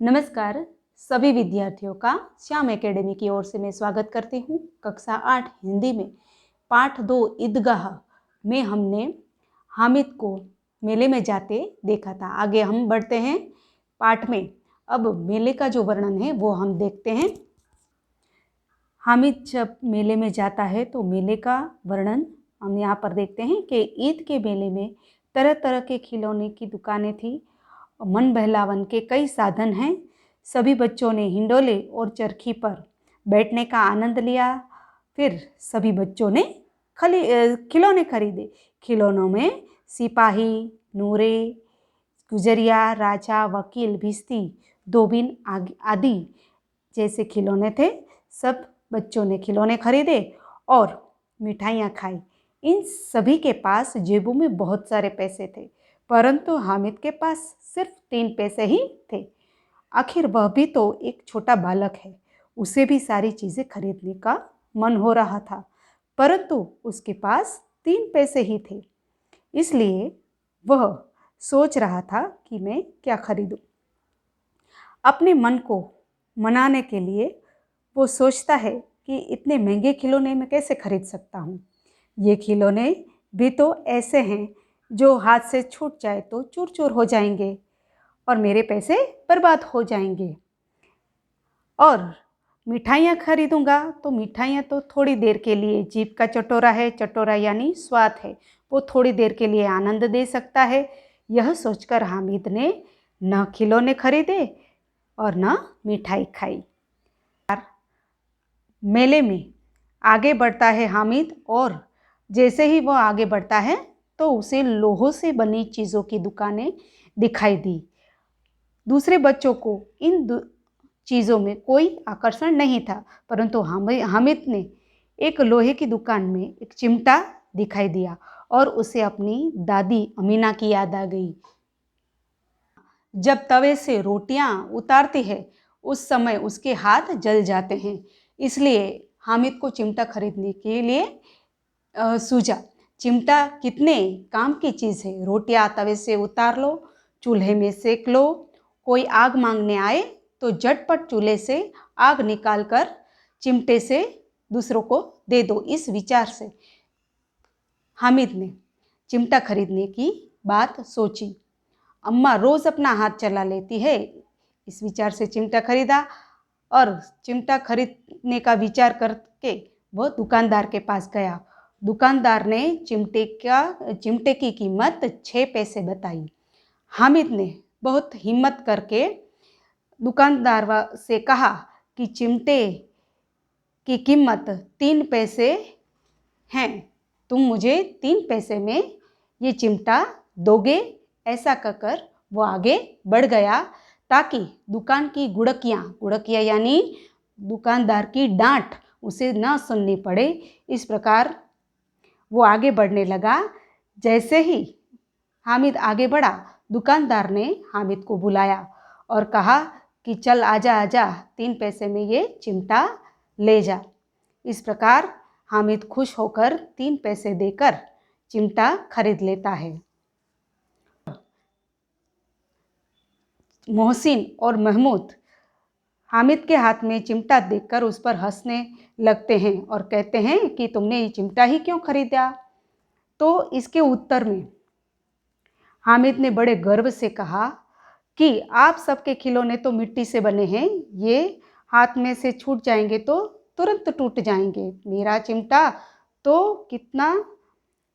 नमस्कार सभी विद्यार्थियों का श्याम एकेडमी की ओर से मैं स्वागत करती हूँ। कक्षा 8 हिंदी में पाठ 2 ईदगाह में हमने हामिद को मेले में जाते देखा था। आगे हम बढ़ते हैं पाठ में। अब मेले का जो वर्णन है वो हम देखते हैं। हामिद जब मेले में जाता है तो मेले का वर्णन हम यहाँ पर देखते हैं कि ईद के मेले में तरह तरह के खिलौने की दुकानें थी। मन बहलावन के कई साधन हैं। सभी बच्चों ने हिंडोले और चरखी पर बैठने का आनंद लिया। फिर सभी बच्चों ने खिलौने खरीदे। खिलौनों में सिपाही, नूरे, गुजरिया, राजा, वकील, भिश्ती, धोबिन आदि जैसे खिलौने थे। सब बच्चों ने खिलौने खरीदे और मिठाइयाँ खाई। इन सभी के पास जेबों में बहुत सारे पैसे थे, परंतु हामिद के पास सिर्फ 3 पैसे ही थे। आखिर वह भी तो एक छोटा बालक है, उसे भी सारी चीज़ें खरीदने का मन हो रहा था, परंतु उसके पास 3 पैसे ही थे। इसलिए वह सोच रहा था कि मैं क्या खरीदूं। अपने मन को मनाने के लिए वो सोचता है कि इतने महंगे खिलौने मैं कैसे खरीद सकता हूँ। ये खिलौने भी तो ऐसे हैं जो हाथ से छूट जाए तो चूर चूर हो जाएंगे और मेरे पैसे बर्बाद हो जाएंगे। और मिठाइयाँ खरीदूंगा तो मिठाइयाँ तो थोड़ी देर के लिए जीभ का चटोरा है, चटोरा यानी स्वाद है, वो थोड़ी देर के लिए आनंद दे सकता है। यह सोचकर हामिद ने न खिलौने खरीदे और न मिठाई खाई। मेले में आगे बढ़ता है हामिद और जैसे ही वह आगे बढ़ता है तो उसे लोहों से बनी चीज़ों की दुकानें दिखाई दी। दूसरे बच्चों को इन चीज़ों में कोई आकर्षण नहीं था, परंतु हामिद ने एक लोहे की दुकान में एक चिमटा दिखाई दिया और उसे अपनी दादी अमीना की याद आ गई। जब तवे से रोटियां उतारती है उस समय उसके हाथ जल जाते हैं, इसलिए हामिद को चिमटा खरीदने के लिए सूझा। चिमटा कितने काम की चीज़ है। रोटियां तवे से उतार लो, चूल्हे में सेक लो, कोई आग मांगने आए तो झटपट चूल्हे से आग निकालकर चिमटे से दूसरों को दे दो। इस विचार से हामिद ने चिमटा खरीदने की बात सोची। अम्मा रोज़ अपना हाथ चला लेती है, इस विचार से चिमटा खरीदा और चिमटा खरीदने का विचार करके वह दुकानदार के पास गया। दुकानदार ने चिमटे की कीमत 6 पैसे बताई। हामिद ने बहुत हिम्मत करके दुकानदार से कहा कि चिमटे की कीमत 3 पैसे हैं, तुम मुझे 3 पैसे में ये चिमटा दोगे। ऐसा कहकर वो आगे बढ़ गया ताकि दुकान की गुड़कियाँ यानी दुकानदार की डांट उसे न सुननी पड़े। इस प्रकार वो आगे बढ़ने लगा। जैसे ही हामिद आगे बढ़ा, दुकानदार ने हामिद को बुलाया और कहा कि चल आजा आजा, 3 पैसे में ये चिमटा ले जा। इस प्रकार हामिद खुश होकर 3 पैसे देकर चिमटा खरीद लेता है। मोहसिन और महमूद हामिद के हाथ में चिमटा देखकर उस पर हंसने लगते हैं और कहते हैं कि तुमने ये चिमटा ही क्यों खरीदा। तो इसके उत्तर में हामिद ने बड़े गर्व से कहा कि आप सबके खिलौने तो मिट्टी से बने हैं, ये हाथ में से छूट जाएंगे तो तुरंत टूट जाएंगे। मेरा चिमटा तो कितना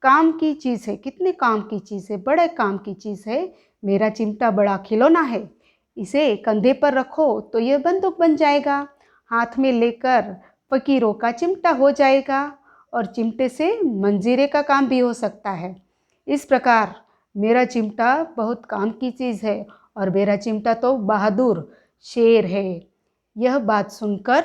काम की चीज़ है, कितने काम की चीज़ है, बड़े काम की चीज़ है। मेरा चिमटा बड़ा खिलौना है, इसे कंधे पर रखो तो यह बंदूक बन जाएगा, हाथ में लेकर फकीरों का चिमटा हो जाएगा और चिमटे से मंजीरे का काम भी हो सकता है। इस प्रकार मेरा चिमटा बहुत काम की चीज़ है और मेरा चिमटा तो बहादुर शेर है। यह बात सुनकर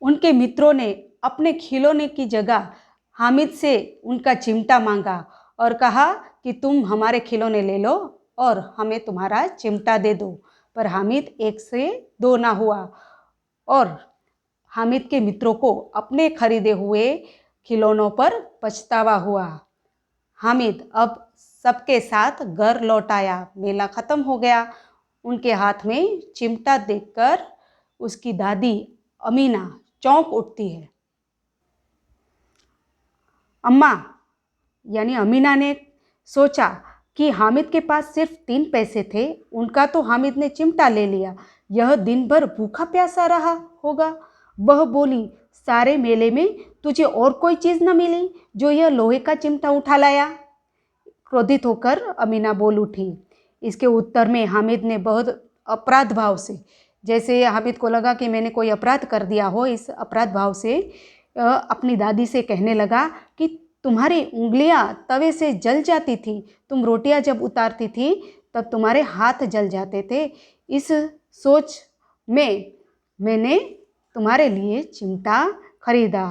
उनके मित्रों ने अपने खिलौने की जगह हामिद से उनका चिमटा मांगा और कहा कि तुम हमारे खिलौने ले लो और हमें तुम्हारा चिमटा दे दो। पर हामिद 1 से 2 ना हुआ और हामिद के मित्रों को अपने खरीदे हुए खिलौनों पर पछतावा हुआ। हामिद अब सबके साथ घर लौट आया। मेला ख़त्म हो गया। उनके हाथ में चिमटा देखकर उसकी दादी अमीना चौंक उठती है। अम्मा यानी अमीना ने सोचा कि हामिद के पास सिर्फ 3 पैसे थे, उनका तो हामिद ने चिमटा ले लिया। यह दिन भर भूखा प्यासा रहा होगा। वह बोली, सारे मेले में तुझे और कोई चीज़ न मिली जो यह लोहे का चिमटा उठा लाया? क्रोधित होकर अमीना बोल उठी। इसके उत्तर में हामिद ने बहुत अपराध भाव से, जैसे हामिद को लगा कि मैंने कोई अपराध कर दिया हो, इस अपराध भाव से अपनी दादी से कहने लगा कि तुम्हारी उंगलियां तवे से जल जाती थी, तुम रोटियां जब उतारती थी तब तुम्हारे हाथ जल जाते थे। इस सोच में मैंने तुम्हारे लिए चिमटा खरीदा।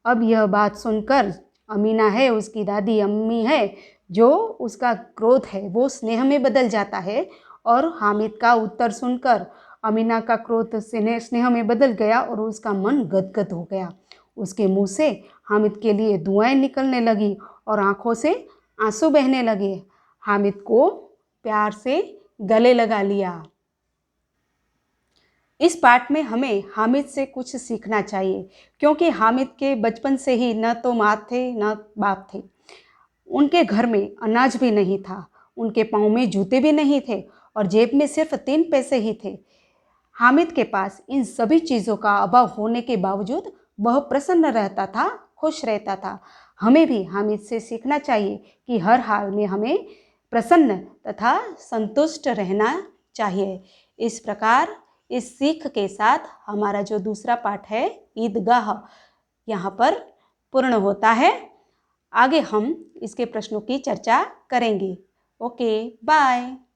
अब यह बात सुनकर अमीना है, उसकी दादी अम्मी है, जो उसका क्रोध है वो स्नेह में बदल जाता है और हामिद का उत्तर सुनकर अमीना का क्रोध स्नेह में बदल गया और उसका मन गदगद हो गया। उसके मुंह से हामिद के लिए दुआएं निकलने लगी और आंखों से आंसू बहने लगे। हामिद को प्यार से गले लगा लिया। इस पाठ में हमें हामिद से कुछ सीखना चाहिए, क्योंकि हामिद के बचपन से ही न तो माँ थे न बाप थे। उनके घर में अनाज भी नहीं था, उनके पाँव में जूते भी नहीं थे और जेब में सिर्फ 3 पैसे ही थे। हामिद के पास इन सभी चीज़ों का अभाव होने के बावजूद वह प्रसन्न रहता था, खुश रहता था। हमें भी हामिद से सीखना चाहिए कि हर हाल में हमें प्रसन्न तथा संतुष्ट रहना चाहिए। इस प्रकार इस सीख के साथ हमारा जो दूसरा पाठ है ईदगाह यहाँ पर पूर्ण होता है। आगे हम इसके प्रश्नों की चर्चा करेंगे। Okay, bye.